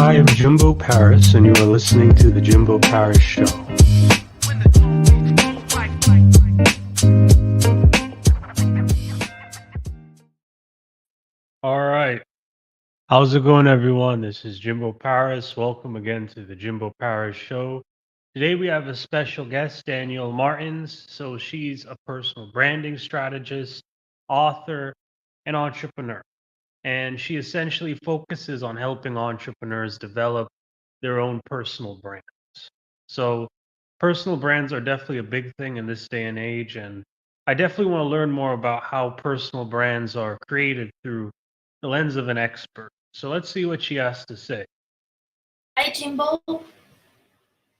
I am Jimbo Paris, and you are listening to The Jimbo Paris Show. All right. How's it going, everyone? This is Jimbo Paris. Welcome again to The Jimbo Paris Show. Today we have a special guest, Danielle Martins. So she's a personal branding strategist, author, and entrepreneur. And she essentially focuses on helping entrepreneurs develop their own personal brands. So personal brands are definitely a big thing in this day and age. And I definitely want to learn more about how personal brands are created through the lens of an expert. So let's see what she has to say. Hi, Jimbo.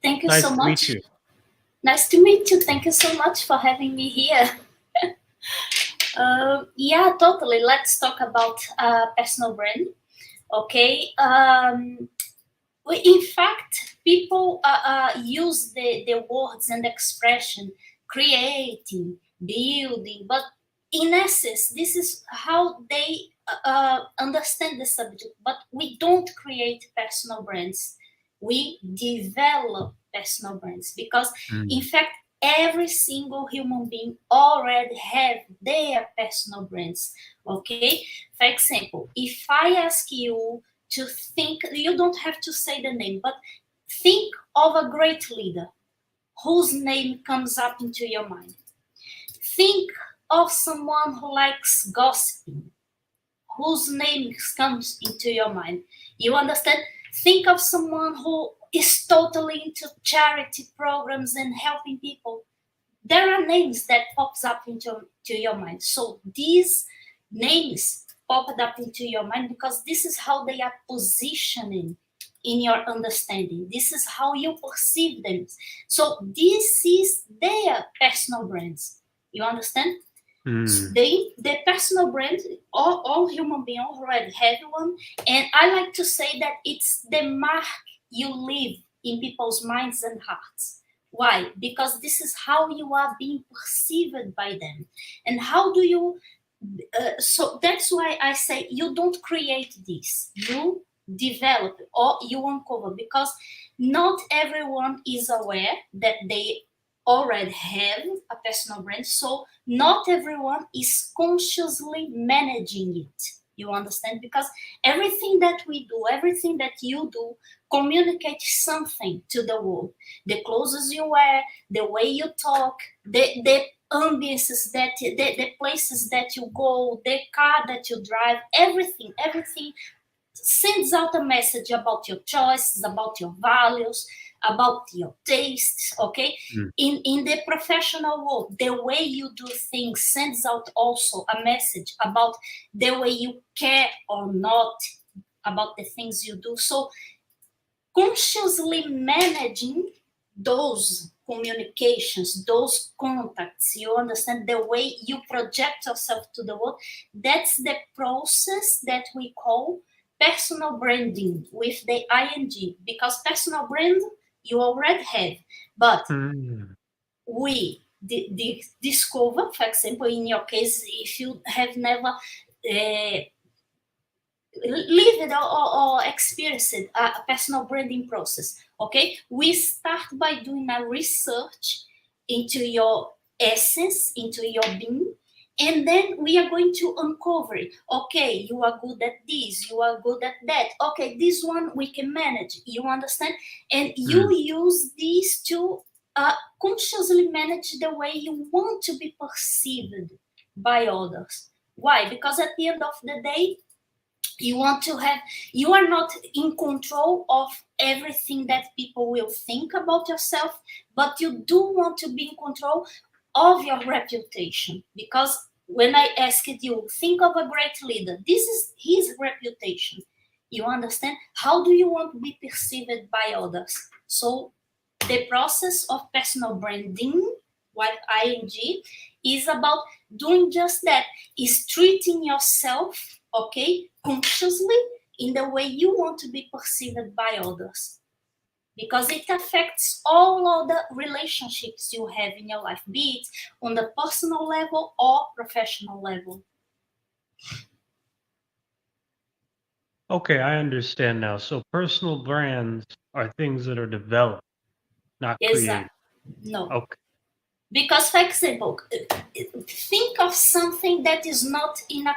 Thank you Nice so to meet much. you. Nice to meet you. Thank you so much for having me here. Yeah, totally. Let's talk about personal brand. Okay. In fact, people use the words and expression creating, building, but in essence, this is how they understand the subject. But we don't create personal brands. We develop personal brands because, in Mm. fact, every single human being already have their personal brands. Okay. For example, if I ask you to think, you don't have to say the name, but think of a great leader whose name comes up into your mind. Think of someone who likes gossiping, whose name comes into your mind. You understand? Think of someone who is totally into charity programs and helping people. There are names that pops up into to your mind. So these names popped up into your mind because this is how they are positioning in your understanding. This is how you perceive them. So this is their personal brands. You understand? Mm. The personal brand, all human beings already have one, and I like to say that it's the mark you leave in people's minds and hearts. Why? Because this is how you are being perceived by them, and how do you? So that's why I say you don't create this, you develop it or you uncover, because not everyone is aware that they already have a personal brand. So not everyone is consciously managing it. You understand? Because everything that we do, everything that you do, communicates something to the world. The clothes you wear, the way you talk, the ambiences the places that you go, the car that you drive, everything sends out a message about your choices, about your values, about your tastes. Okay. Mm. In the professional world, the way you do things sends out also a message about the way you care or not about the things you do. So consciously managing those communications, those contacts, you understand, the way you project yourself to the world, that's the process that we call personal branding with the ing, because personal brand you already have, but Mm. we discover, for example, in your case, if you have never lived or experienced a personal branding process. Okay, we start by doing a research into your essence, into your being, and then we are going to uncover it. Okay, you are good at this, you are good at that. Okay, this one we can manage. You understand? And you Mm. use these to consciously manage the way you want to be perceived by others. Why? Because at the end of the day, you want to have, you are not in control of everything that people will think about yourself, but you do want to be in control of your reputation. Because when I asked you, think of a great leader, this is his reputation. You understand? How do you want to be perceived by others? So the process of personal branding, what ing, is about doing just that, is treating yourself, okay, consciously in the way you want to be perceived by others, because it affects all of the relationships you have in your life, be it on the personal level or professional level. Okay, I understand now. So personal brands are things that are developed, not created. Exactly. No. Okay. Because, for example, think of something that is not in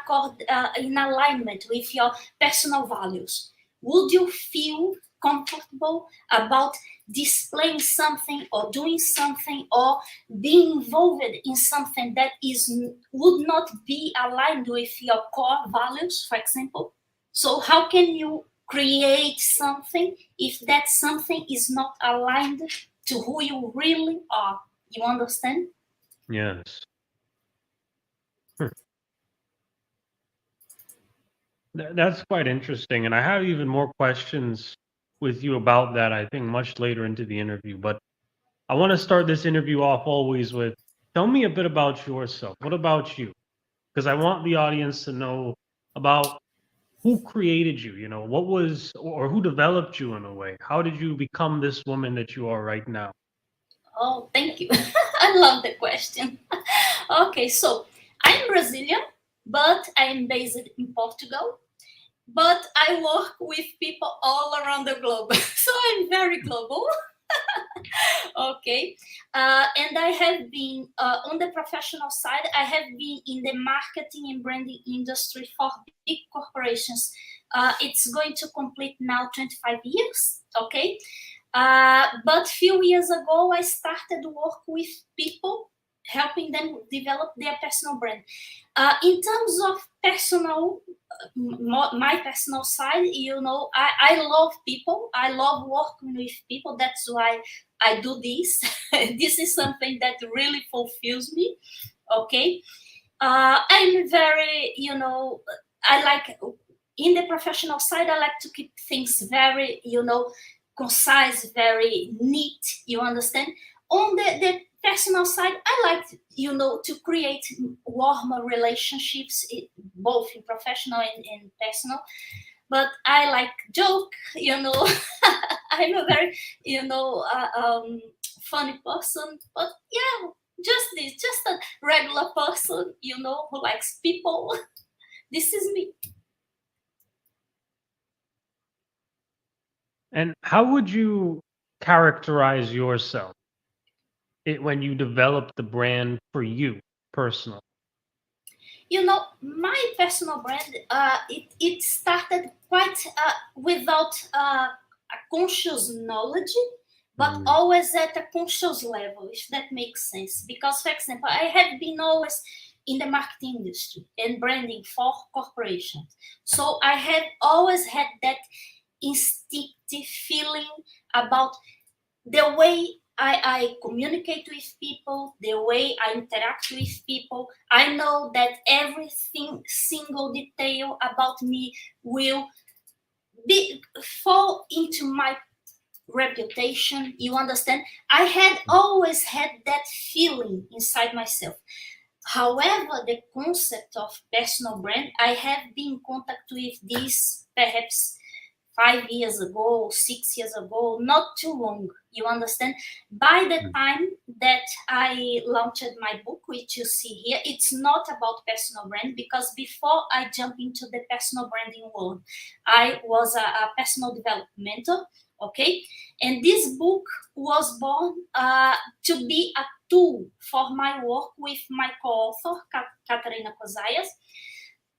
alignment with your personal values. Would you feel comfortable about displaying something or doing something or being involved in something that is would not be aligned with your core values, for example? So how can you create something if that something is not aligned to who you really are? You understand? Yes. Hmm. That's quite interesting. And I have even more questions with you about that, I think, much later into the interview. But I want to start this interview off always with tell me a bit about yourself. What about you? Because I want the audience to know about who created you, what was or who developed you in a way. How did you become this woman that you are right now? Oh, thank you. I love the question. Okay, so I'm Brazilian, but I'm based in Portugal. But I work with people all around the globe, so I'm very global. Okay, and I have been on the professional side. I have been in the marketing and branding industry for big corporations. It's going to complete now 25 years. Okay, but few years ago, I started work with people, helping them develop their personal brand. In terms of personal, my personal side, I love people. I love working with people. That's why I do this. This is something that really fulfills me. Okay, I'm very, I like in the professional side. I like to keep things very, concise, very neat. You understand? On the personal side, I like, to create warmer relationships, both in professional and personal. But I like joke. I'm a very, funny person. But yeah, just a regular person, who likes people. This is me. And how would you characterize yourself when you developed the brand for you personally? My personal brand, it started quite without a conscious knowledge, but Mm, always at a conscious level, if that makes sense. Because, for example, I have been always in the marketing industry and branding for corporations. So I have always had that instinctive feeling about the way I communicate with people, the way I interact with people. I know that everything, single detail about me will fall into my reputation. You understand? I had always had that feeling inside myself. However, the concept of personal brand, I have been in contact with this perhaps 5 years ago, 6 years ago, not too long. You understand? By the mm, time that I launched my book, which you see here, it's not about personal brand because before I jump into the personal branding world, I was a personal development mentor. Okay, and this book was born to be a tool for my work with my co-author, Katarina Kozayas.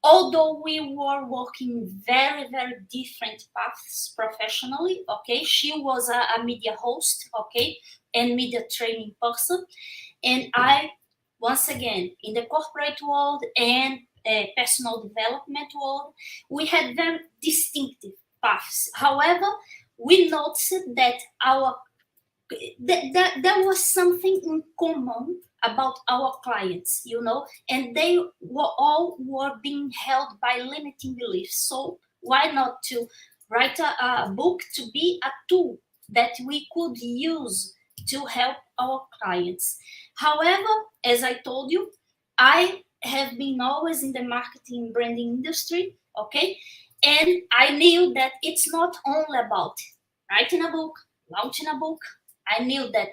Although we were working very, very different paths professionally, okay, she was a media host, okay, and media training person, and I, once again, in the corporate world and personal development world, we had very distinctive paths. However, we noticed that there was something in common about our clients, and they were being held by limiting beliefs. So why not to write a book to be a tool that we could use to help our clients? However, as I told you, I have been always in the marketing and branding industry, okay? And I knew that it's not only about writing a book, launching a book. I knew that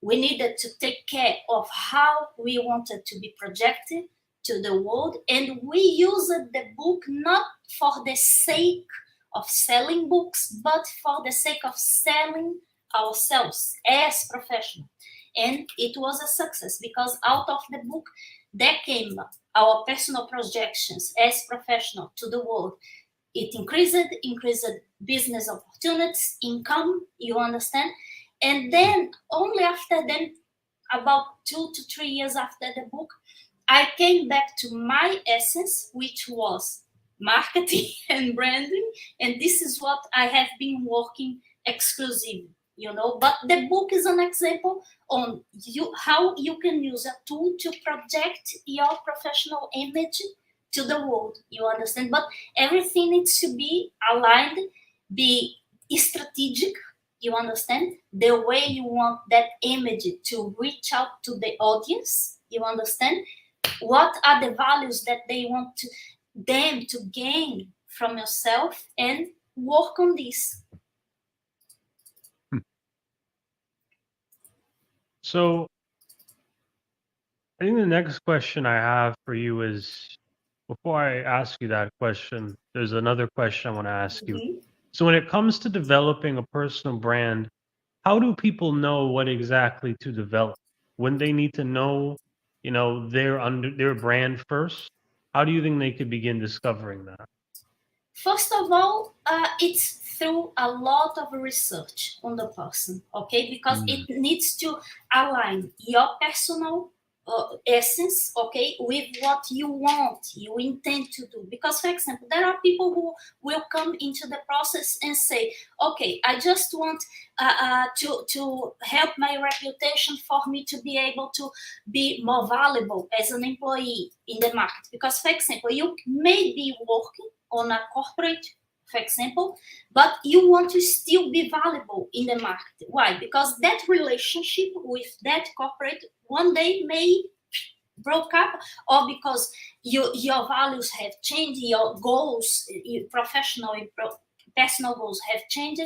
we needed to take care of how we wanted to be projected to the world, and we used the book not for the sake of selling books, but for the sake of selling ourselves as professionals. And it was a success because out of the book there came our personal projections as professional to the world. It increased business opportunities, income, you understand? And then only after then, about 2 to 3 years after the book, I came back to my essence, which was marketing and branding, and this is what I have been working exclusively, you know. But the book is an example on how you can use a tool to project your professional image to the world, you understand? But everything needs to be aligned, be strategic, you understand? The way you want that image to reach out to the audience, you understand? What are the values that they want them to gain from yourself, and work on this. So I think the next question I have for you is, before I ask you that question, there's another question I want to ask you. Mhm. So when it comes to developing a personal brand, how do people know what exactly to develop? When they need to know, their brand first, how do you think they could begin discovering that? First of all, it's through a lot of research on the person, okay? Because Mm. it needs to align your personal essence, okay, with what you want, you intend to do. Because, for example, there are people who will come into the process and say, okay, I just want to help my reputation for me to be able to be more valuable as an employee in the market. Because, for example, you may be working on a corporate, for example, but you want to still be valuable in the market. Why? Because that relationship with that corporate one day may broke up, or because your values have changed, your goals, your professional and personal goals have changed,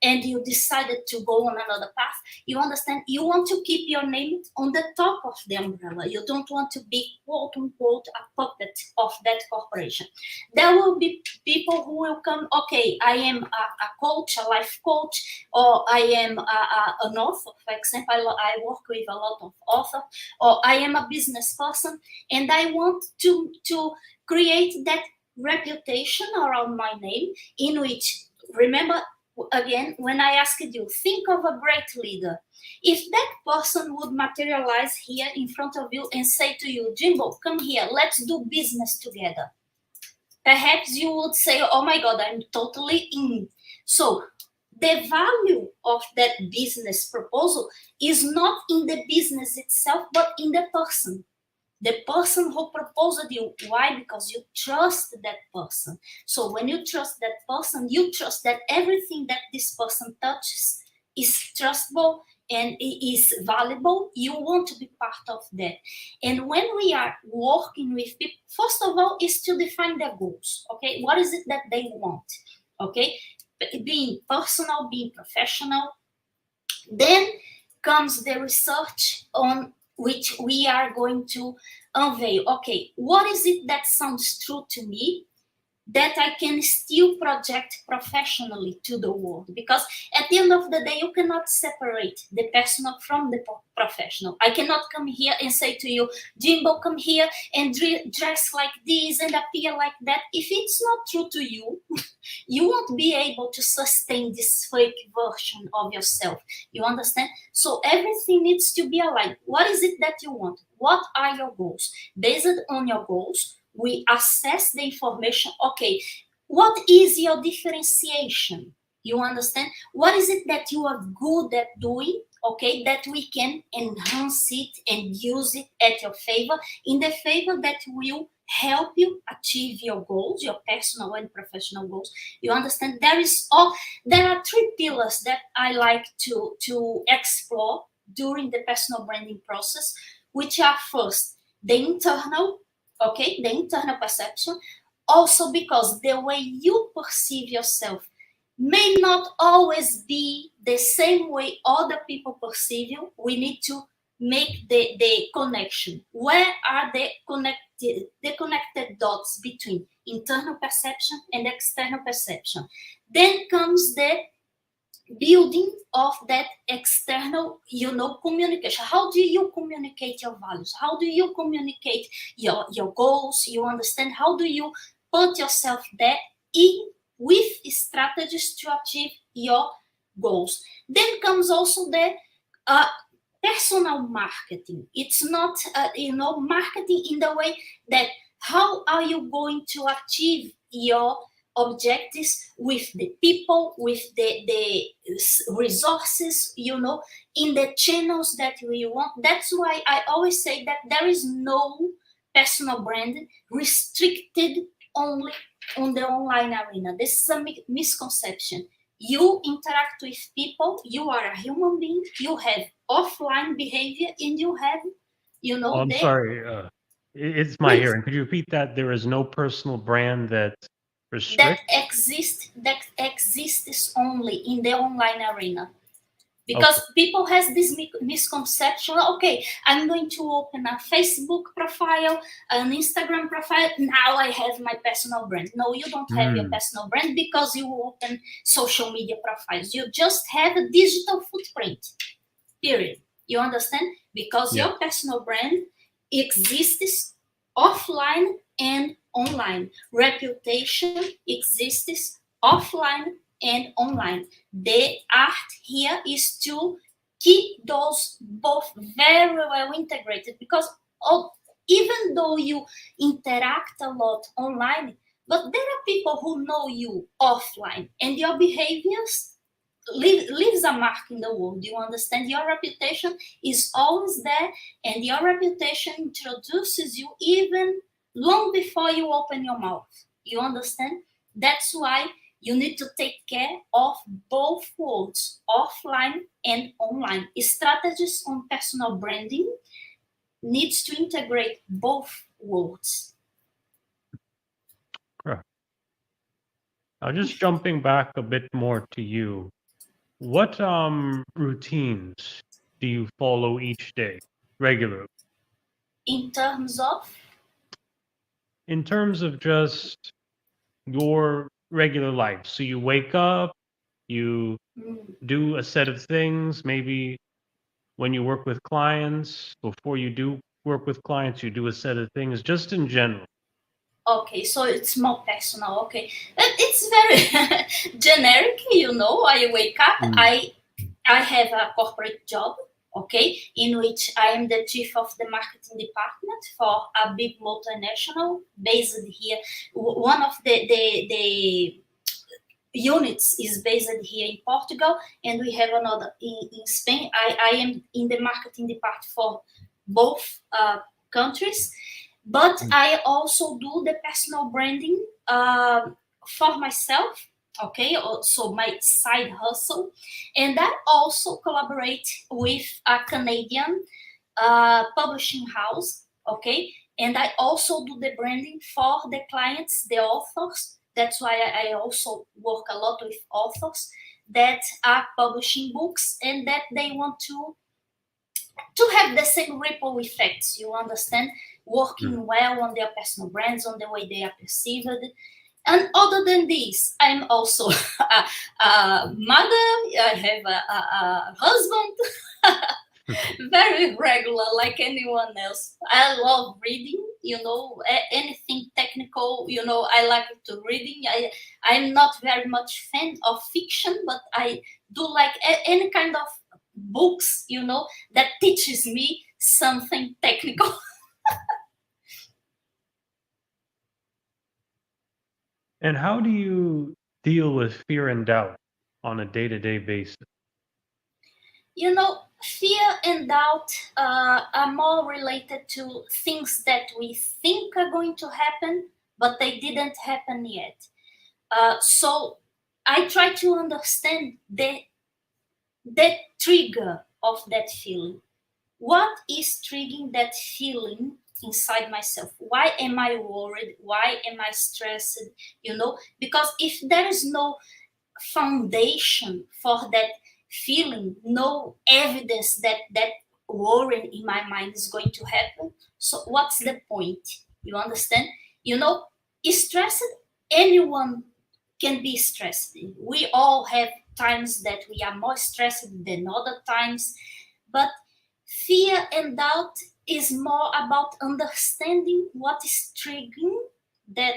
and you decided to go on another path. You understand? You want to keep your name on the top of the umbrella. You don't want to be, quote unquote, a puppet of that corporation. There will be people who will come, okay, I am a coach, a life coach, or I am an author, for example. I work with a lot of authors, or I am a business person, and I want to create that reputation around my name, in which, remember, again, when I asked you, think of a great leader. If that person would materialize here in front of you and say to you, Jimbo, come here, let's do business together, perhaps you would say, oh my God, I'm totally in. So the value of that business proposal is not in the business itself, but in the person. The person who proposed you. Why? Because you trust that person. So when you trust that person, you trust that everything that this person touches is trustable and is valuable. You want to be part of that. And when we are working with people, first of all, is to define their goals. Okay, what is it that they want? Okay, being personal, being professional. Then comes the research on which we are going to unveil. Okay, what is it that sounds true to me that I can still project professionally to the world? Because at the end of the day, you cannot separate the personal from the professional. I cannot come here and say to you, Jimbo, come here and dress like this and appear like that. If it's not true to you, you won't be able to sustain this fake version of yourself. You understand? So everything needs to be aligned. What is it that you want? What are your goals? Based on your goals, we assess the information. Okay, what is your differentiation? You understand? What is it that you are good at doing? Okay, that we can enhance it and use it at your favor, in the favor that will help you achieve your goals, your personal and professional goals. You understand? There are three pillars that I like to explore during the personal branding process, which are first the internal, okay, the internal perception. Also, because the way you perceive yourself may not always be the same way other people perceive you. We need to make the connection. Where are the the connected dots between internal perception and external perception. Then comes the building of that external, communication. How do you communicate your values? How do you communicate your goals? You understand? How do you put yourself there in with strategies to achieve your goals? Then comes also the uh, personal marketing. It's not marketing in the way that how are you going to achieve your objectives with the people, with the resources, in the channels that we want. That's why I always say that there is no personal brand restricted only on the online arena. This is a misconception. You interact with people, you are a human being, you have offline behavior, and you have, Oh, I'm the sorry. It's my please hearing. Could you repeat that? There is no personal brand that that restricts? exists only in the online arena, because Okay. people has this misconception. Okay, I'm going to open a Facebook profile, an Instagram profile, now I have my personal brand. No, you don't have your Hmm. personal brand because you open social media profiles. You just have a digital footprint, period. You understand? Because Yeah. your personal brand exists offline and online. Reputation exists offline and online. The art here is to keep those both very well integrated, because of, even though you interact a lot online, but there are people who know you offline, and your behaviors leaves a mark in the world. You understand? Your reputation is always there, and your reputation introduces you even long before you open your mouth. You understand? That's why you need to take care of both worlds, offline and online. Strategies on personal branding needs to integrate both worlds. Correct. Now, just jumping back a bit more to you, what routines do you follow each day regularly? In terms of, In terms of just your regular life. So you wake up, you mm, do a set of things, maybe when you work with clients, before you do work with clients, you do a set of things just in general. okay, so it's more personal. Okay, but it's very generic. I wake up. Mm. I have a corporate job. Okay, in which I am the chief of the marketing department for a big multinational based here. One of the units is based here in Portugal, and we have another in Spain. I am in the marketing department for both countries, but Mm. I also do the personal branding for myself. Okay, so my side hustle, and I also collaborate with a Canadian publishing house. Okay, and I also do the branding for the clients, the authors. That's why I also work a lot with authors that are publishing books and that they want to have the same ripple effects. You understand? Mm. Working well on their personal brands, on the way they are perceived. And other than this, I'm also a mother. I have a husband. Very regular, like anyone else. I love reading, anything technical, I like to reading. I'm not very much fan of fiction, but I do like any kind of books, that teaches me something technical. And how do you deal with fear and doubt on a day-to-day basis? Fear and doubt are more related to things that we think are going to happen, but they didn't happen yet. So I try to understand the trigger of that feeling. What is triggering that feeling inside myself? Why am I worried? Why am I stressed? Because if there is no foundation for that feeling, no evidence that worrying in my mind is going to happen, so what's the point? You understand? You know, stressed, anyone can be stressed. We all have times that we are more stressed than other times, but fear and doubt is more about understanding what is that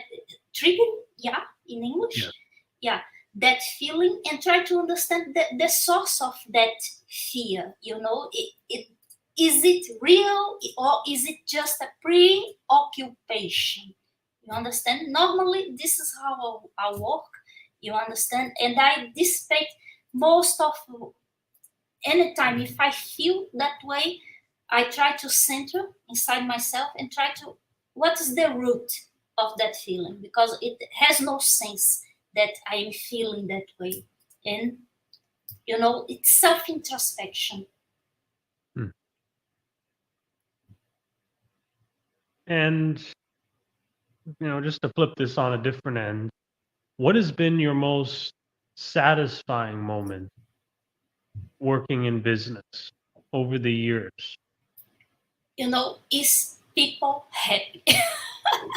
triggering, yeah, in Yeah. English, yeah, that feeling, and try to understand the source of that fear. You know, is it real or is it just a preoccupation? You understand? Normally, this is how I work. You understand? And I dissipate most of anytime if I feel that way, I try to center inside myself and try to what is the root of that feeling, because it has no sense that I am feeling that way. And you know, it's self introspection. Hmm. And, just to flip this on a different end, what has been your most satisfying moment working in business over the years? You know, is people happy?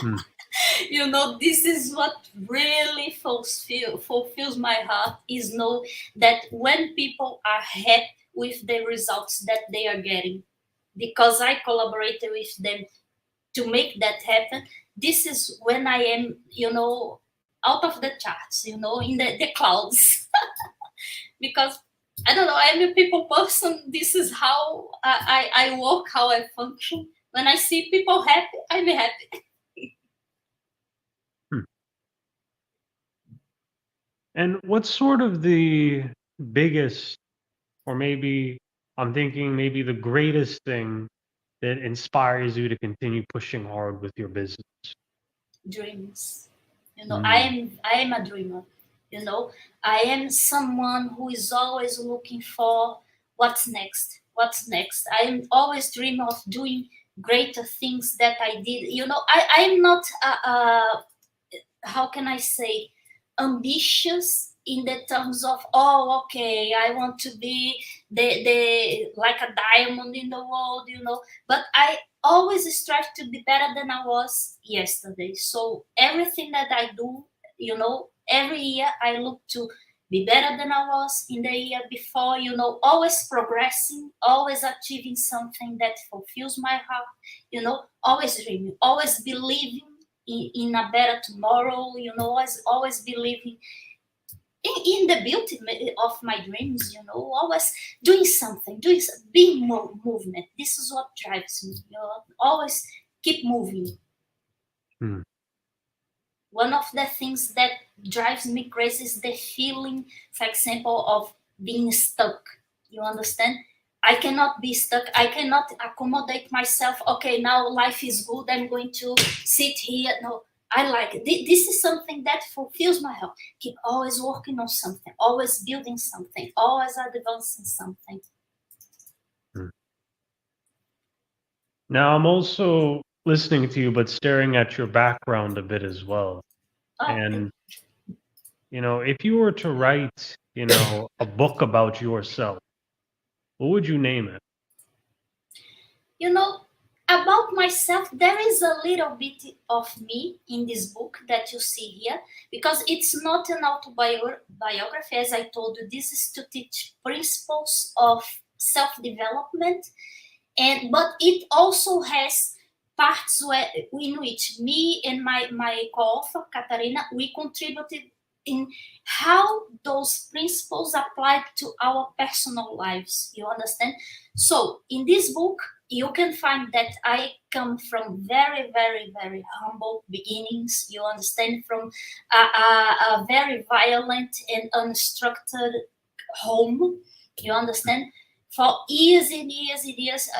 Hmm. You know, this is what really fulfills my heart, is know that when people are happy with the results that they are getting, because I collaborated with them to make that happen. This is when I am, you know, out of the charts, you know, in the clouds. Because I don't know, I'm a people person. This is how I work, how I function. When I see people happy, I'm happy. Hmm. And what's sort of the biggest, or maybe I'm thinking maybe the greatest thing that inspires you to continue pushing hard with your business? Dreams. You know, Mm. I am a dreamer. You know, I am someone who is always looking for what's next. What's next? I am always dreaming of doing greater things that I did. You know, I am not how can I say, ambitious in the terms of, oh, okay, I want to be the like a diamond in the world, you know. But I always strive to be better than I was yesterday. So everything that I do, you know, every year I look to be better than I was in the year before, you know, always progressing, always achieving something that fulfills my heart, you know, always dreaming, always believing in a better tomorrow, you know, always believing in the beauty of my dreams, you know, always doing something, being movement. This is what drives me, you know, always keep moving. Mm. One of the things that drives me crazy is the feeling, for example, of being stuck. You understand? I cannot be stuck. I cannot accommodate myself. Okay, now life is good. I'm going to sit here. No, I like it. This is something that fulfills my heart. Keep always working on something, always building something, always advancing something. Mm. Now, I'm also listening to you, but staring at your background a bit as well. Oh, okay. And, if you were to write, a book about yourself, what would you name it? You know, about myself, there is a little bit of me in this book that you see here, because it's not an autobiography. As I told you, this is to teach principles of self-development, and but it also has parts in which me and my co-author Katarina, we contributed in how those principles apply to our personal lives. You understand? So in this book you can find that I come from very, very, very humble beginnings. You understand? From a very violent and unstructured home. You understand? For years and years and years,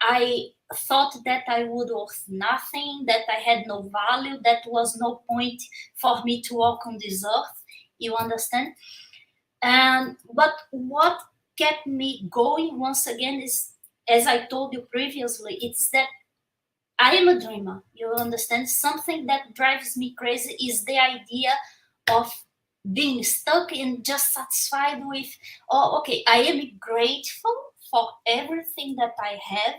I thought that I would worth nothing, that I had no value, that was no point for me to walk on this earth. You understand? And but what kept me going once again is, as I told you previously, it's that I am a dreamer. You understand? Something that drives me crazy is the idea of being stuck and just satisfied with, oh, okay, I am grateful for everything that I have,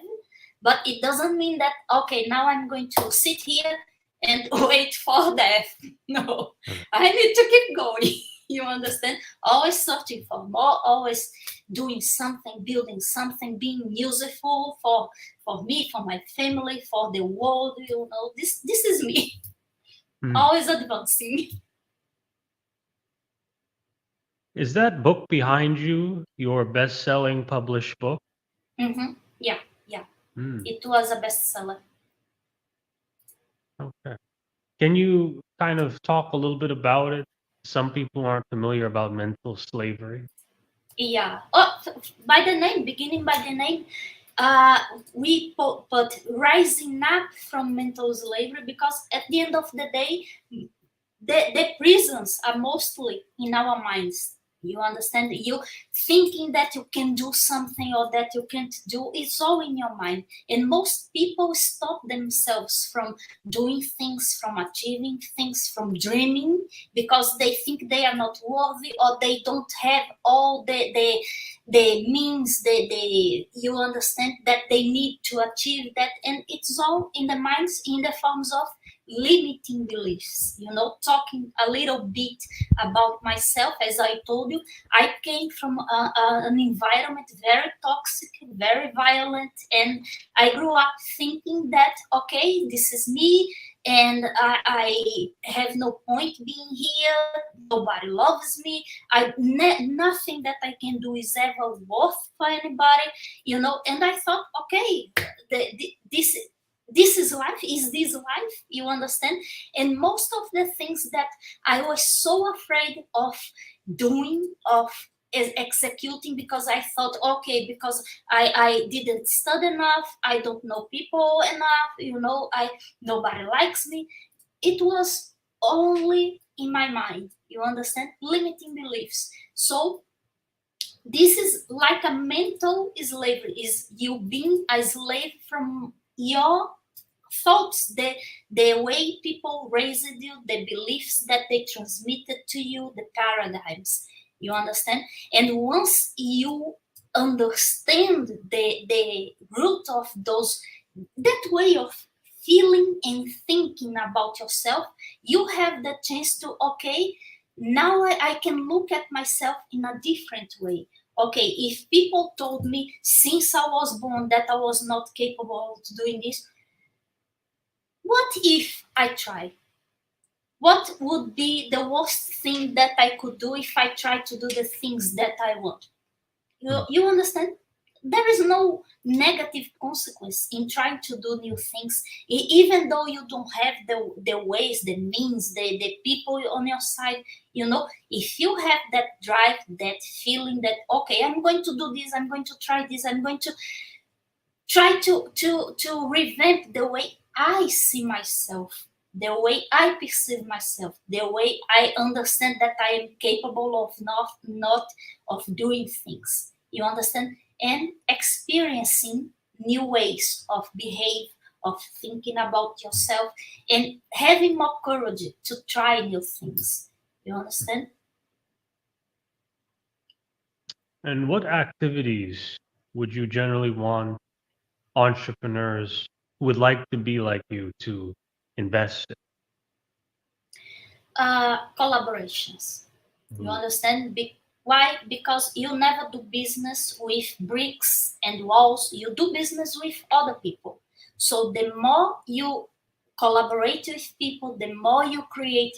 But it doesn't mean that, okay, now I'm going to sit here and wait for death. No, Uh, I need to keep going. You understand? Always searching for more, always doing something, building something, being useful for me, for my family, for the world. This is me. hmm. Always advancing. Is that book behind you your best-selling published book? Yeah, yeah. Hmm. It was a bestseller. Okay. Can you kind of talk a little bit about it? Some people aren't familiar about mental slavery. Yeah. Oh, by the name, beginning by the name, uh, we put rising up from mental slavery, because at the end of the day, the prisons are mostly in our minds. You understand? You thinking that you can do something or that you can't do, it's all in your mind. And most people stop themselves from doing things, from achieving things, from dreaming, because they think they are not worthy, or they don't have all the means, the you understand, that they need to achieve that. And it's all in the minds, in the forms of limiting beliefs. Talking a little bit about myself, as I told you, I came from an environment very toxic, very violent, and I grew up thinking that, okay, this is me, and I have no point being here. Nobody loves me. Nothing that I can do is ever worth for anybody. And I thought, okay, this is life. Is this life? You understand? And most of the things that I was so afraid of doing, of executing, because I thought, okay, because I didn't study enough, I don't know people enough, I nobody likes me. It was only in my mind. You understand? Limiting beliefs. So this is like a mental slavery. Is you being a slave from your thoughts, the way people raised you, the beliefs that they transmitted to you, the paradigms. You understand? And once you understand the root of those, that way of feeling and thinking about yourself, you have the chance to, okay, now I can look at myself in a different way. Okay, if people told me since I was born that I was not capable of doing this, what if I try? What would be the worst thing that I could do if I try to do the things that I want? Hmm. You understand? There is no negative consequence in trying to do new things, even though you don't have the ways, the means, the people on your side. If you have that drive, that feeling that, okay, I'm going to do this, I'm going to try this, I'm going to try to revamp the way I see myself, the way I perceive myself, the way I understand that I am capable of not of doing things. You understand? And experiencing new ways of behave, of thinking about yourself, and having more courage to try new things. You understand? And what activities would you generally want entrepreneurs who would like to be like you to invest Collaborations. You in? understand? Why? Because you never do business with bricks and walls. You do business with other people. So the more you collaborate with people, the more you create,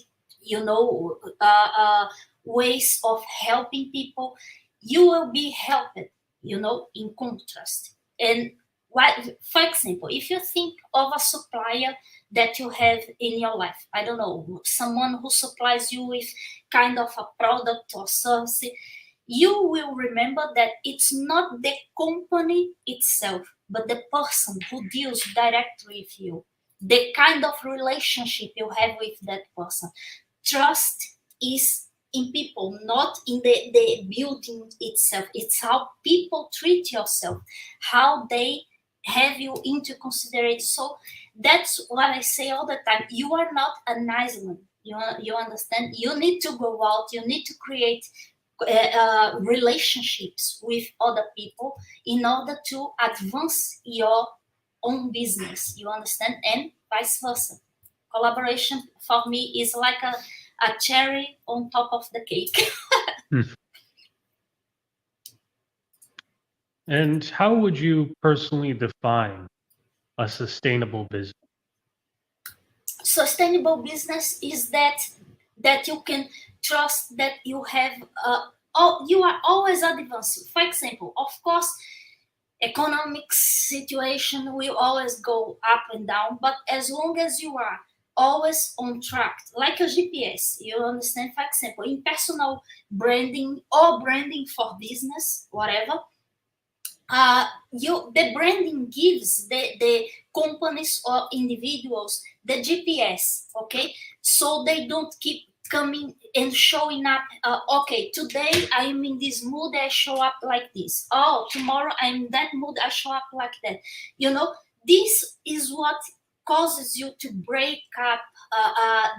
ways of helping people. You will be helped. In contrast. And why? For example, if you think of a supplier that you have in your life, I don't know, someone who supplies you with kind of a product or service, you will remember that it's not the company itself, but the person who deals directly with you, the kind of relationship you have with that person. Trust is in people, not in the building itself. It's how people treat yourself, how they have you into consideration. So that's what I say all the time. You are not an island. You understand? You need to go out. You need to create relationships with other people in order to advance your own business, you understand, and vice versa. Collaboration for me is like a cherry on top of the cake. Hmm. And how would you personally define a sustainable business? Sustainable business is that you can trust that you have you are always advancing. For example, of course, economic situation will always go up and down, but as long as you are always on track, like a GPS, you understand. For example, in personal branding or branding for business, whatever, the branding gives the companies or individuals the GPS, okay, so they don't keep coming and showing up. Okay, today I'm in this mood, I show up like this. Oh, tomorrow I'm in that mood, I show up like that. You know, this is what causes you to break up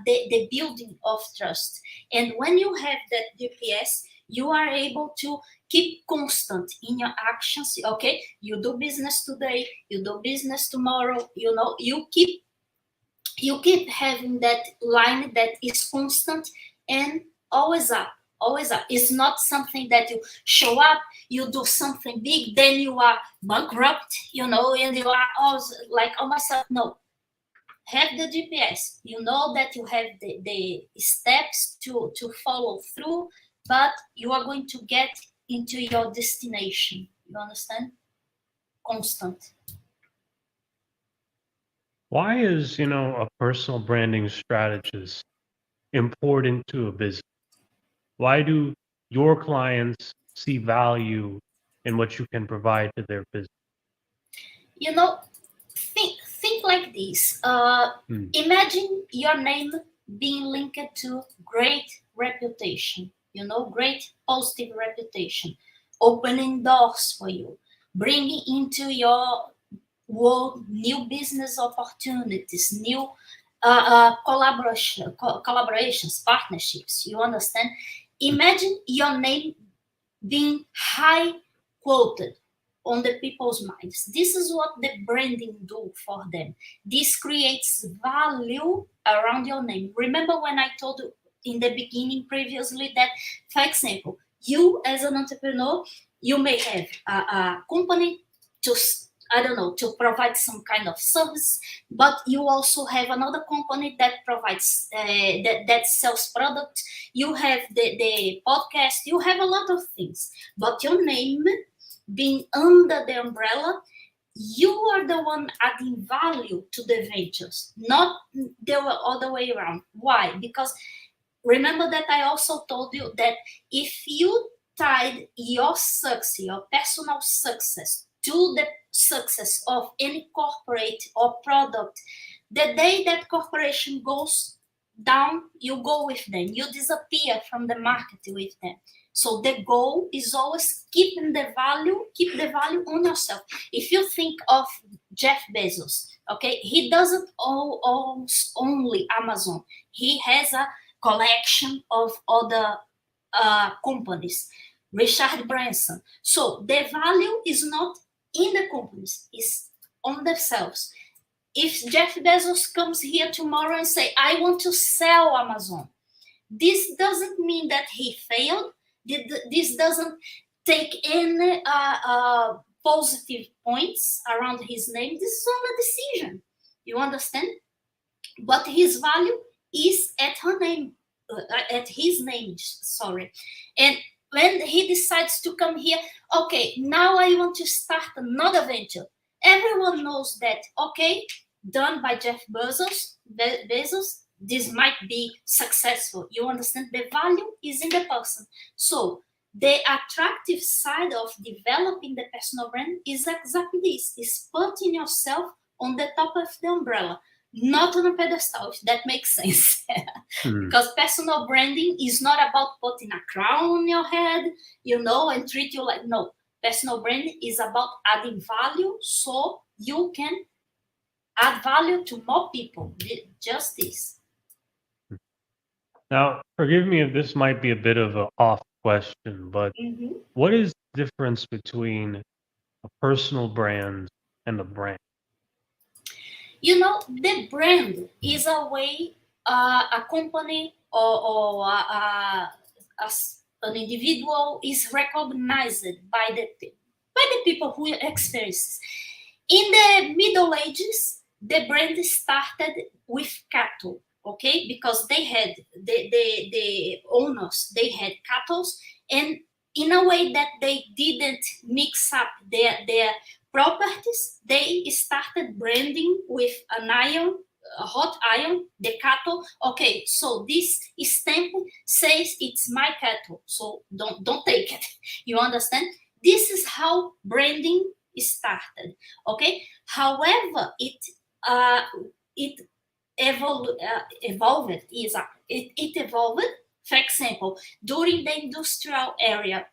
the building of trust. And when you have that GPS, you are able to keep constant in your actions. Okay, you do business today, you do business tomorrow, you know, you keep having that line that is constant and always up, always up. It's not something that you show up, you do something big, then you are bankrupt, you know, and you are always like, oh myself. No, have the GPS. You know that you have the steps to follow through, but you are going to get into your destination. You understand? Constant. Why is, a personal branding strategist important to a business? Why do your clients see value in what you can provide to their business? You know, think like this. Hmm. Imagine your name being linked to great reputation. You know, great positive reputation, opening doors for you, bringing into your world new business opportunities, new collaborations, partnerships. You understand? Imagine your name being high quoted on the people's minds. This is what the branding do for them. This creates value around your name. Remember when I told you in the beginning previously that, for example, you as an entrepreneur, you may have a company to, I don't know, to provide some kind of service, but you also have another company that provides that sells product. You have the podcast, you have a lot of things, but your name being under the umbrella, you are the one adding value to the ventures, not the other way around. Why? Because remember that I also told you that if you tied your success, your personal success, to the success of any corporate or product, the day that corporation goes down, you go with them. You disappear from the market with them. So the goal is always keep the value on yourself. If you think of Jeff Bezos, okay, he doesn't own only Amazon. He has a collection of other companies. Richard Branson. So the value is not in the companies, it's on themselves. If Jeff Bezos comes here tomorrow and say, I want to sell Amazon, this doesn't mean that he failed. This doesn't take any positive points around his name. This is only a decision. You understand? But his value is at her name, at his name. Sorry, and when he decides to come here, okay, now I want to start another venture. Everyone knows that. Okay, done by Jeff Bezos. Bezos. This might be successful. You understand? The value is in the person. So the attractive side of developing the personal brand is exactly this: is putting yourself on the top of the umbrella, not on a pedestal, if that makes sense. Hmm. Because personal branding is not about putting a crown on your head, you know, and treat you like, no. Personal branding is about adding value so you can add value to more people. Just this. Now, forgive me if this might be a bit of an off question, but Mhm. what is the difference between a personal brand and a brand? The brand is a way a company or as an individual is recognized by the people who experience. In the Middle Ages, the brand started with cattle, okay, because they had the owners, they had cattle, and in a way that they didn't mix up their properties, they started branding with an iron, a hot iron, the cattle. Okay, so this stamp says it's my cattle, so don't take it. You understand? This is how branding started. Okay, however, uh, it evolved. It evolved. For example, during the industrial era,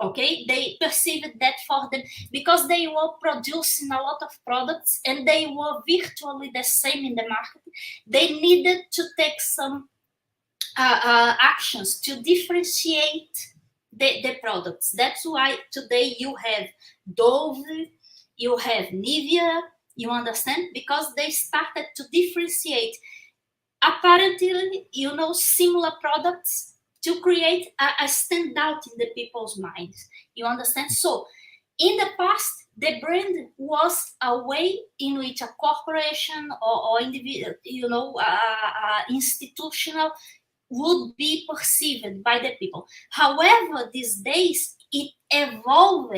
okay, they perceived that for them, because they were producing a lot of products and they were virtually the same in the market, they needed to take some actions to differentiate the products. That's why today you have Dove, you have Nivea, you understand? Because they started to differentiate apparently, similar products to create a standout in the people's minds. You understand? So, in the past, the brand was a way in which a corporation or individual, institutional would be perceived by the people. However, these days it evolved,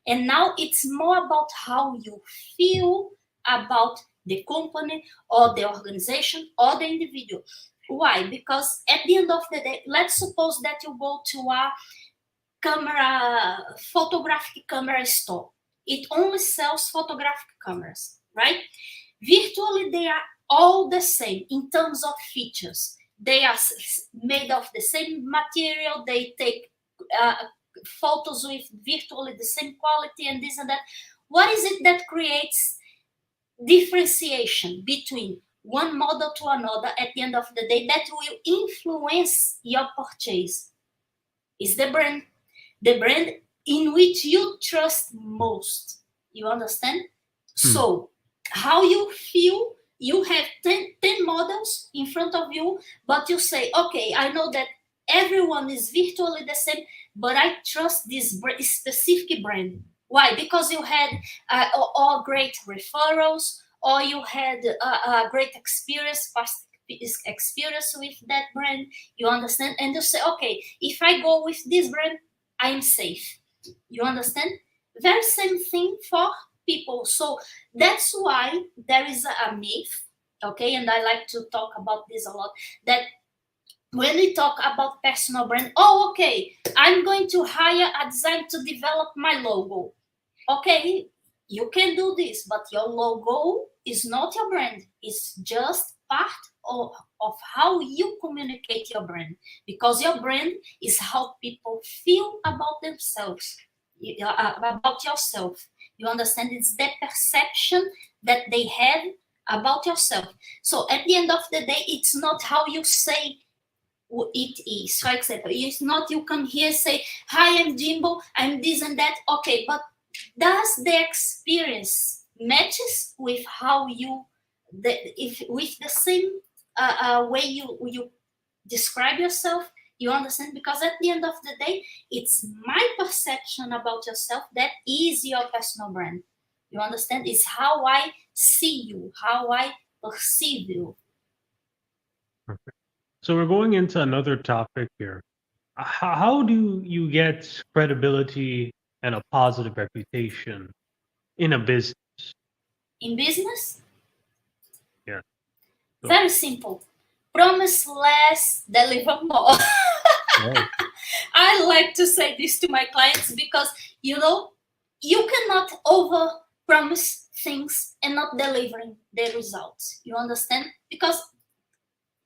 and now it's more about how you feel about the company or the organization or the individual. Why? Because at the end of the day, let's suppose that you go to a photographic camera store. It only sells photographic cameras, right? Virtually, they are all the same in terms of features. They are made of the same material. They take uh, photos with virtually the same quality and this and that. What is it that creates differentiation between one model to another at the end of the day that will influence your purchase? Is the brand in which you trust most. You understand? Hmm. So, how you feel, you have 10 models in front of you, but you say, okay, I know that everyone is virtually the same, but I trust this specific brand. Why? Because you had all great referrals, or you had a great past experience with that brand. You understand? And you say, okay, if I go with this brand, I'm safe. You understand? Very same thing for people. So that's why there is a myth, okay, and I like to talk about this a lot, that when we talk about personal brand, oh, okay, I'm going to hire a designer to develop my logo. Okay, you can do this, but your logo is not your brand. It's just part of how you communicate your brand, because your brand is how people feel about themselves, about yourself. You understand? It's the perception that they have about yourself. So at the end of the day, it's not how you say it is. For example, it's not you come here say, hi, I'm Jimbo, I'm this and that. Okay, but does the experience matches with how if with the same way you describe yourself? You understand? Because at the end of the day, it's my perception about yourself that is your personal brand. You understand? It's how I see you, how I perceive you. Perfect. So we're going into another topic here. How do you get credibility and a positive reputation in a business? In business, Yeah. So, very simple. Promise less, deliver more. oh, I like to say this to my clients because you cannot over promise things and not delivering the results. You understand? Because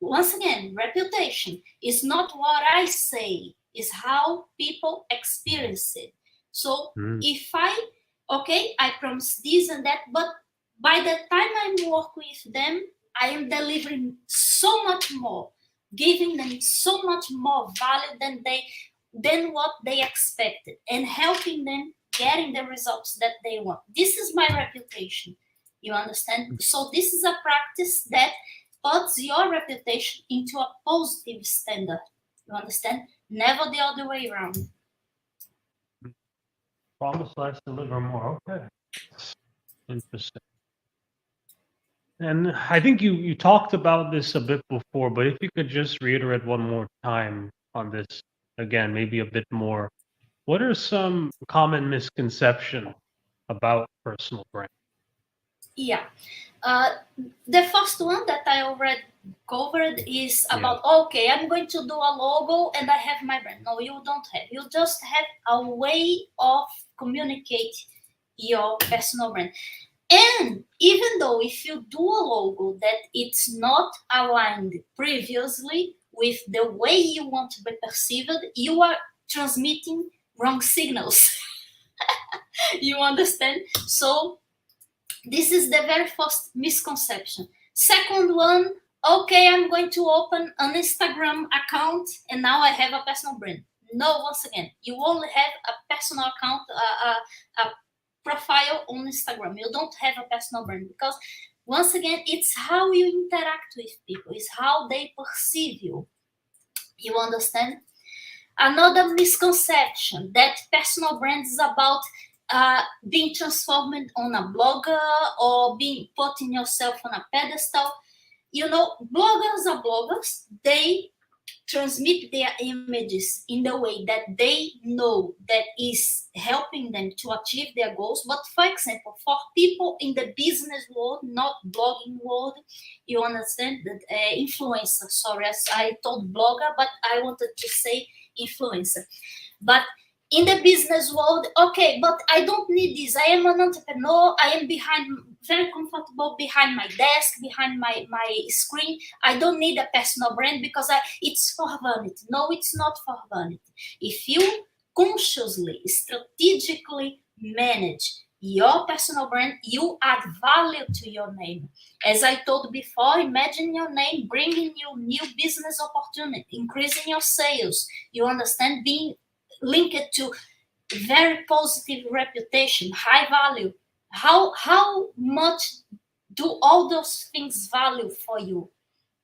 once again, reputation is not what I say, is how people experience it. So mm, if I promise this and that, but by the time I work with them, I am delivering so much more, giving them so much more value than what they expected, and helping them getting the results that they want. This is my reputation. You understand? So this is a practice that puts your reputation into a positive standard. You understand? Never the other way around. Promise less, deliver more. Okay. Interesting. And I think you talked about this a bit before, but if you could just reiterate one more time on this again, maybe a bit more. What are some common misconceptions about personal brand? Yeah. Uh, the first one that I already covered is Yeah. about okay, I'm going to do a logo and I have my brand. No, you don't have. You just have a way of communicate your personal brand. And even though if you do a logo that it's not aligned previously with the way you want to be perceived, you are transmitting wrong signals. You understand? So this is the very first misconception. Second one, okay, I'm going to open an Instagram account and now I have a personal brand. No, once again, you only have a personal account, a profile on Instagram. You don't have a personal brand because, once again, it's how you interact with people, it's how they perceive you. You understand? Another misconception that personal brand is about being transformed on a blogger or being putting yourself on a pedestal. You know, bloggers are bloggers. They transmit their images in the way that they know that is helping them to achieve their goals. But for example, for people in the business world, not blogging world, you understand that influencer, sorry, as I told blogger, but I wanted to say influencer. But in the business world, okay, but I don't need this. I am an entrepreneur. I am very comfortable behind my desk, behind my screen. I don't need a personal brand because it's for vanity. No, it's not for vanity. If you consciously, strategically manage your personal brand, you add value to your name. As I told before, imagine your name bringing you new business opportunity, increasing your sales. You understand? Being linked to very positive reputation, high value. How much do all those things value for you?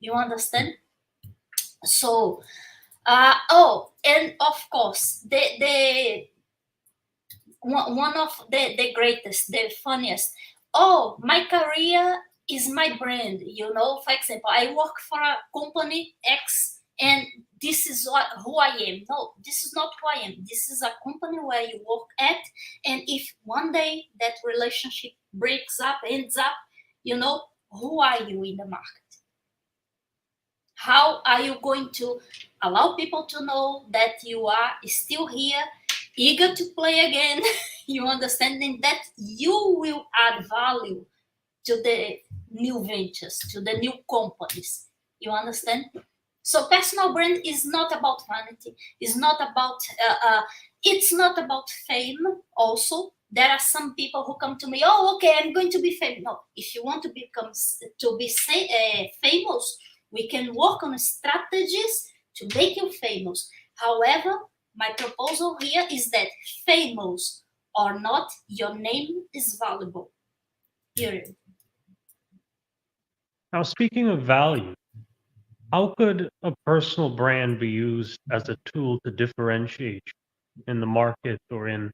You understand? So, and of course, the one of the greatest, the funniest. Oh, my career is my brand. You know, for example, I work for a company X, and this is who I am. No, this is not who I am. This is a company where you work at, and if one day that relationship breaks up, ends up, you know, who are you in the market? How are you going to allow people to know that you are still here, eager to play again? You understanding that you will add value to the new ventures, to the new companies. You understand? So personal brand is not about vanity. It's not about fame. Also, there are some people who come to me. Oh, okay, I'm going to be famous. No, if you want to famous, we can work on strategies to make you famous. However, my proposal here is that famous or not, your name is valuable. Period. Now, speaking of value, how could a personal brand be used as a tool to differentiate in the market or in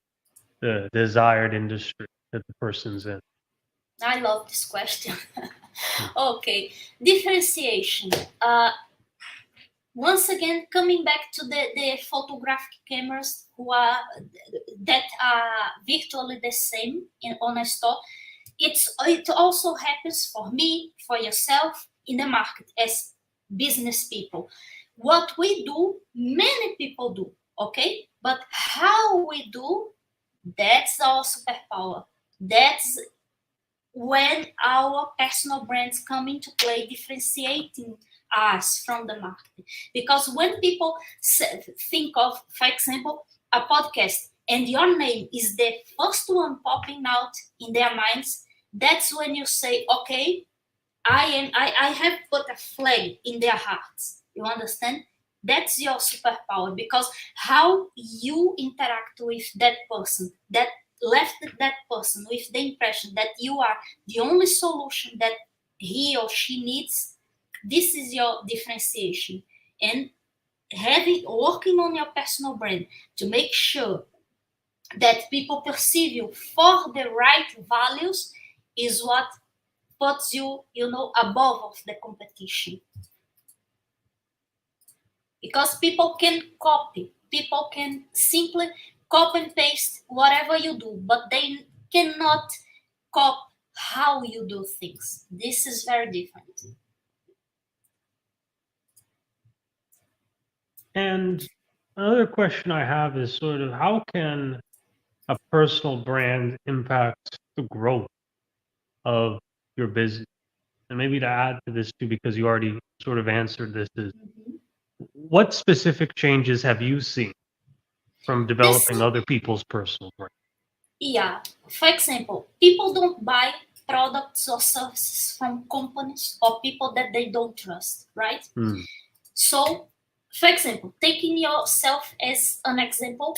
the desired industry that the person's in? I love this question. Hmm. Okay, differentiation. Once again, coming back to the photographic cameras that are virtually the same on a store, it also happens for me, for yourself, in the market as business people. What we do, many people do, okay? But how we do, that's our superpower. That's when our personal brands come into play, differentiating us from the market. Because when people think of, for example, a podcast, and your name is the first one popping out in their minds, that's when you say, okay, I have put a flag in their hearts. You understand? That's your superpower, because how you interact with that person, that left that person with the impression that you are the only solution that he or she needs, this is your differentiation. And having working on your personal brand to make sure that people perceive you for the right values is what puts you, above of the competition. Because people can simply copy and paste whatever you do, but they cannot copy how you do things. This is very different. And another question I have is sort of how can a personal brand impact the growth of your business? And maybe to add to this too, because you already sort of answered this, is Mhm. what specific changes have you seen from This, developing other people's personal brand? yeah, for example, people don't buy products or services from companies or people that they don't trust, right? Hmm. So, for example, taking yourself as an example,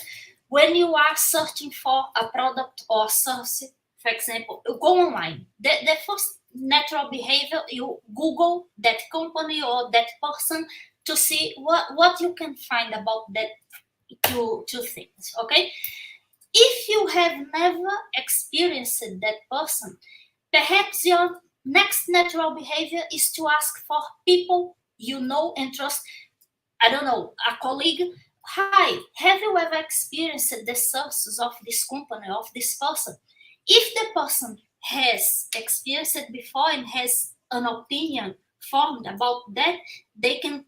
when you are searching for a product or service, for example, you go online. The first natural behavior, you Google that company or that person to see what you can find about that two things. Okay, if you have never experienced that person, perhaps your next natural behavior is to ask for people you know and trust. I don't know, a colleague. Hi, have you ever experienced the services of this company, of this person? If the person has experienced it before and has an opinion formed about that, they can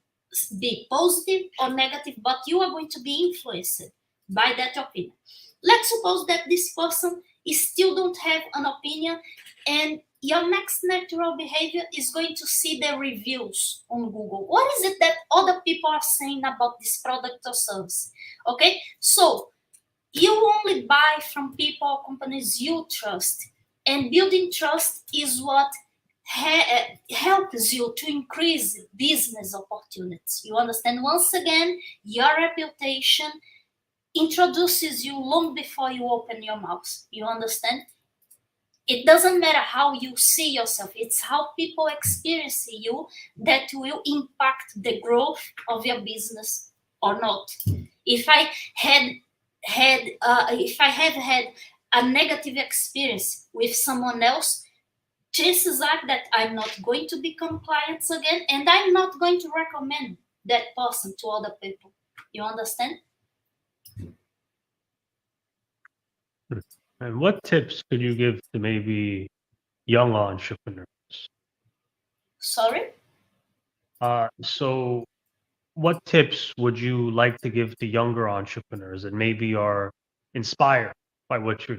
be positive or negative, but you are going to be influenced by that opinion. Let's suppose that this person is still don't have an opinion, and your next natural behavior is going to see the reviews on Google. What is it that other people are saying about this product or service? Okay, so you only buy from people or companies you trust, and building trust is what helps you to increase business opportunities. You understand? Once again, your reputation introduces you long before you open your mouth. You understand? It doesn't matter how you see yourself, it's how people experience you that will impact the growth of your business or not. If I had if I have had a negative experience with someone else, chances are that I'm not going to become clients again, and I'm not going to recommend that person to other people. You understand? And what tips could you give to maybe young entrepreneurs? Sorry. So what tips would you like to give to younger entrepreneurs that maybe are inspired by what you're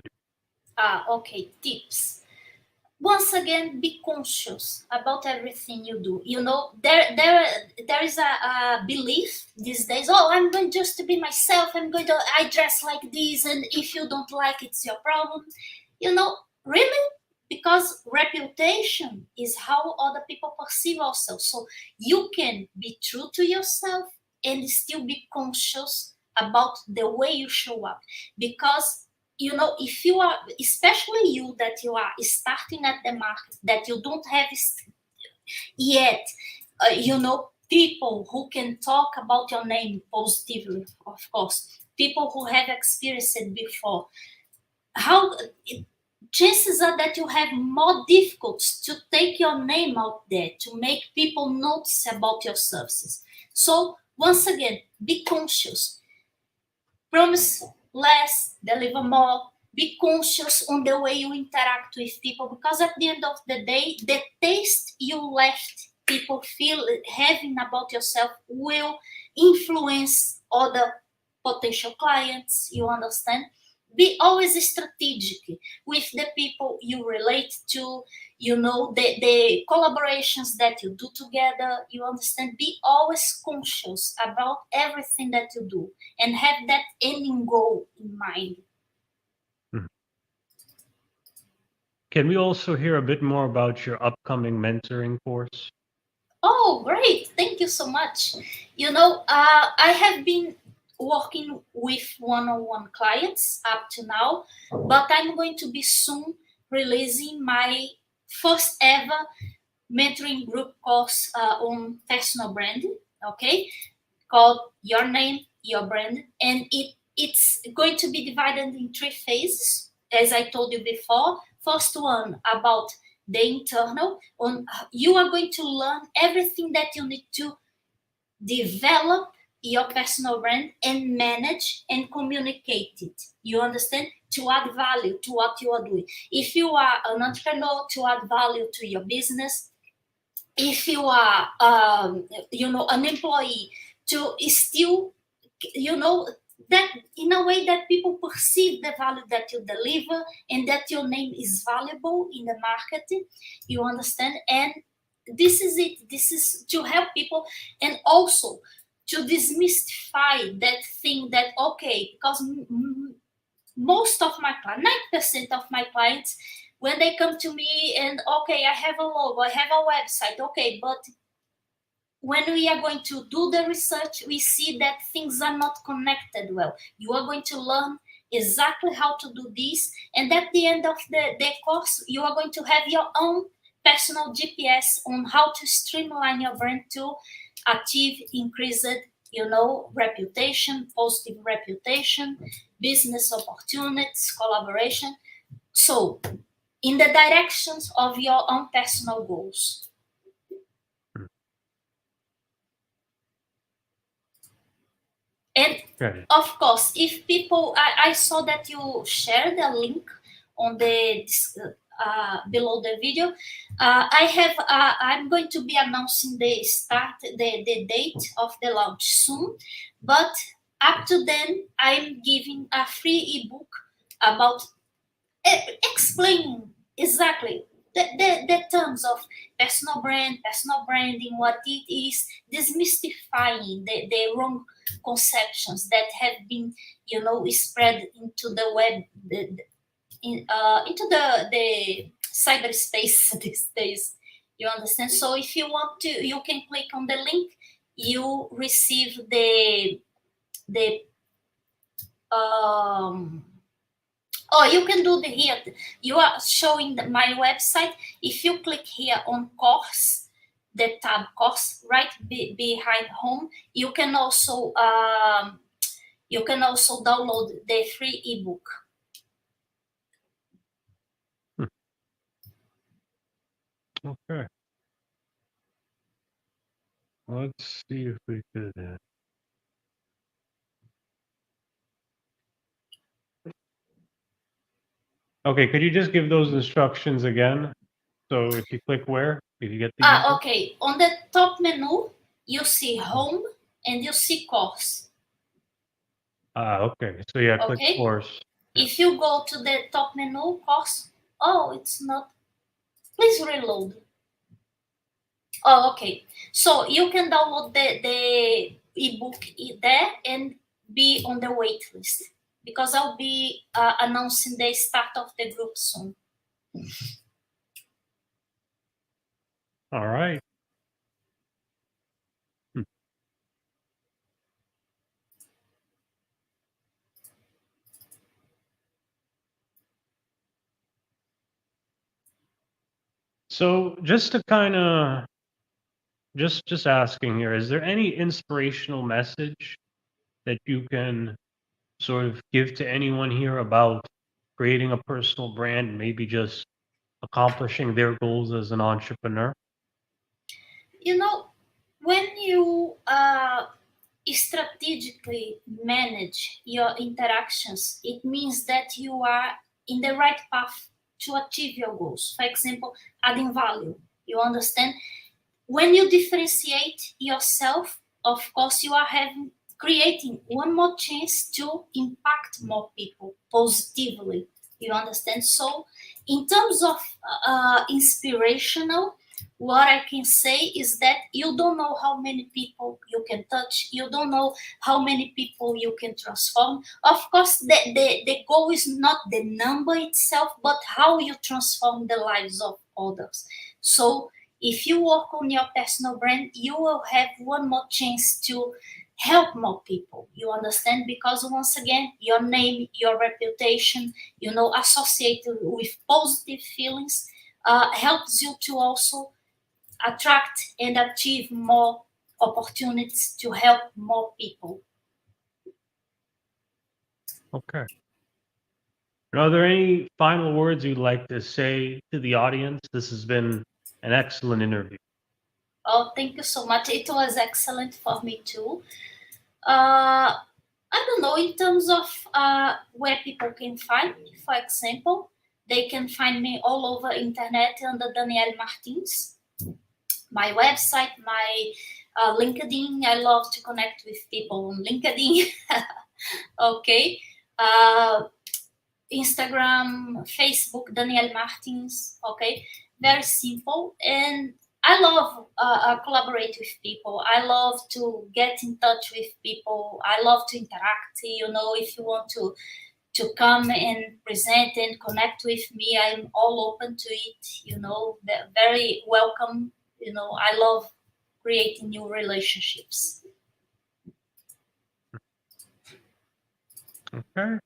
Okay, tips. Once again, be conscious about everything you do. There is a belief these days, oh, I'm going just to be myself, I dress like this, and if you don't like, it's your problem. Really, because reputation is how other people perceive ourselves. So you can be true to yourself and still be conscious about the way you show up. Because if you are, especially you that you are starting at the market, that you don't have yet people who can talk about your name positively, of course, people who have experienced it before, how chances are that you have more difficulties to take your name out there, to make people notice about your services. So once again, be conscious. Promise less, deliver more. Be conscious on the way you interact with people, because at the end of the day, the taste you left people feel having about yourself will influence other potential clients. You understand? Be always strategic with the people you relate to, the collaborations that you do together. You understand? Be always conscious about everything that you do and have that ending goal in mind. doing? Can we also hear a bit more about your upcoming mentoring course? Oh, great! Thank you so much. I have been working with one-on-one clients up to now, but I'm going to be soon releasing my first ever mentoring group course on personal branding, okay, called Your Name, Your Brand, and it's going to be divided in three phases, as I told you before. First one about the internal, on you are going to learn everything that you need to develop your personal brand and manage and communicate it. You understand? To add value to what you are doing. If you are an entrepreneur, to add value to your business. If you are, an employee, to still, you know, that in a way that people perceive the value that you deliver and that your name is valuable in the market. You understand? And this is it. This is to help people, and also to demystify that thing that, okay, because most of my clients, 9% of my clients, when they come to me and, okay, I have a logo, I have a website, okay, but when we are going to do the research, we see that things are not connected well. You are going to learn exactly how to do this, and at the end of the course, you are going to have your own personal GPS on how to streamline your brand to achieve increased, reputation, positive reputation, business opportunities, collaboration. So, in the directions of your own personal goals. And Okay. of course, if people, I saw that you shared a link on the below the video. I'm going to be announcing the date of the launch soon, but up to then, I'm giving a free ebook about explaining exactly the terms of personal branding, what it is, demystifying the wrong conceptions that have been, spread into the web, into the cyberspace these days. You understand? So if you want to, you can click on the link. You receive the Oh, you can do the here. You are showing my website. If you click here on course, the tab course right behind home, you can also download the free ebook. Okay. Let's see if we could. Okay, could you just give those instructions again? So if you click where, if you get the ebook? Okay. On the top menu, you see home and you see course. Okay. So yeah, click Okay. course. Yeah. If you go to the top menu, course. Oh, it's not. Please reload. Oh, okay. So you can download the ebook there and be on the wait list, because I'll be announcing the start of the group soon. All right. Hmm. So just to kind of just asking here, is there any inspirational message that you can sort of give to anyone here about creating a personal brand and maybe just accomplishing their goals as an entrepreneur? You know, when you strategically manage your interactions, it means that you are in the right path to achieve your goals. For example, adding value. You understand? When you differentiate yourself, of course, you are creating one more chance to impact more people positively. You understand? So, in terms of inspirational, what I can say is that you don't know how many people you can touch. You don't know how many people you can transform. Of course, the goal is not the number itself, but how you transform the lives of others. So if you work on your personal brand, you will have one more chance to help more people. You understand? Because once again, your name, your reputation, associated with positive feelings, helps you to also attract and achieve more opportunities to help more people. Okay. And are there any final words you'd like to say to the audience? This has been an excellent interview. Oh, thank you so much. It was excellent for me too. Uh, I don't know, in terms of where people can find me, for example, they can find me all over internet under Danielle Martins. My website, my LinkedIn. I love to connect with people on LinkedIn. Okay. Uh, Instagram, Facebook, Danielle Martins. Okay, very simple. And I love collaborate with people. I love to get in touch with people. I love to interact. If you want to come and present and connect with me, I'm all open to it. Very welcome. I love creating new relationships. Okay.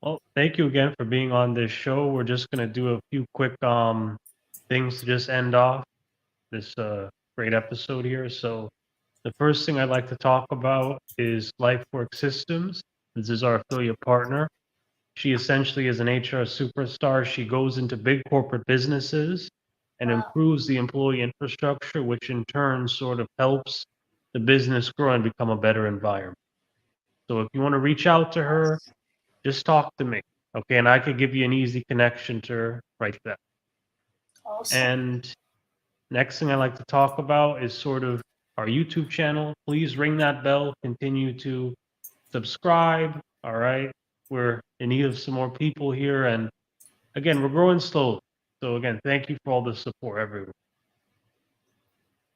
Well, thank you again for being on this show. We're just gonna do a few quick things to just end off this great episode here. So the first thing I'd like to talk about is LifeWork Systems. This is our affiliate partner. She essentially is an HR superstar. She goes into big corporate businesses and Wow. improves the employee infrastructure, which in turn sort of helps the business grow and become a better environment. So if you want to reach out to her, just talk to me. Okay, and I could give you an easy connection to her right there. Awesome. And next thing I like to talk about is sort of our YouTube channel. Please ring that bell, continue to subscribe. All right. We're in need of some more people here. And again, we're growing slowly. So again, thank you for all the support, everyone.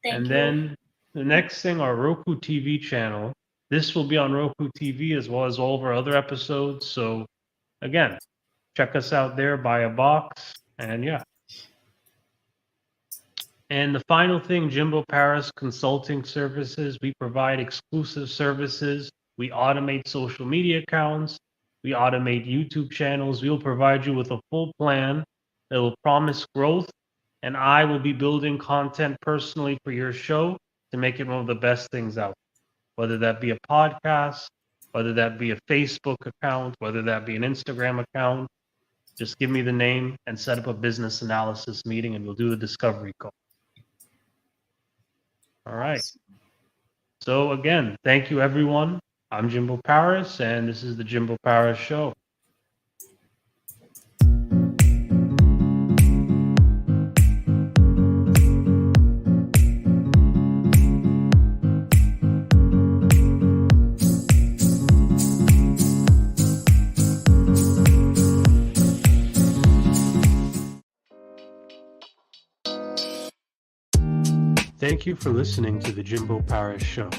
Thank And you. then the next thing, our Roku TV channel. This will be on Roku TV as well as all of our other episodes. So again, check us out there, buy a box, and yeah. And the final thing, Jimbo Paris Consulting Services. We provide exclusive services. We automate social media accounts. We automate YouTube channels. We will provide you with a full plan that will promise growth. And I will be building content personally for your show to make it one of the best things out, whether that be a podcast, whether that be a Facebook account, whether that be an Instagram account. Just give me the name and set up a business analysis meeting, and we'll do the discovery call. All right. Awesome. So again, thank you everyone. I'm Jimbo Paris, and this is the Jimbo Paris Show. Thank you for listening to the Jimbo Paris Show.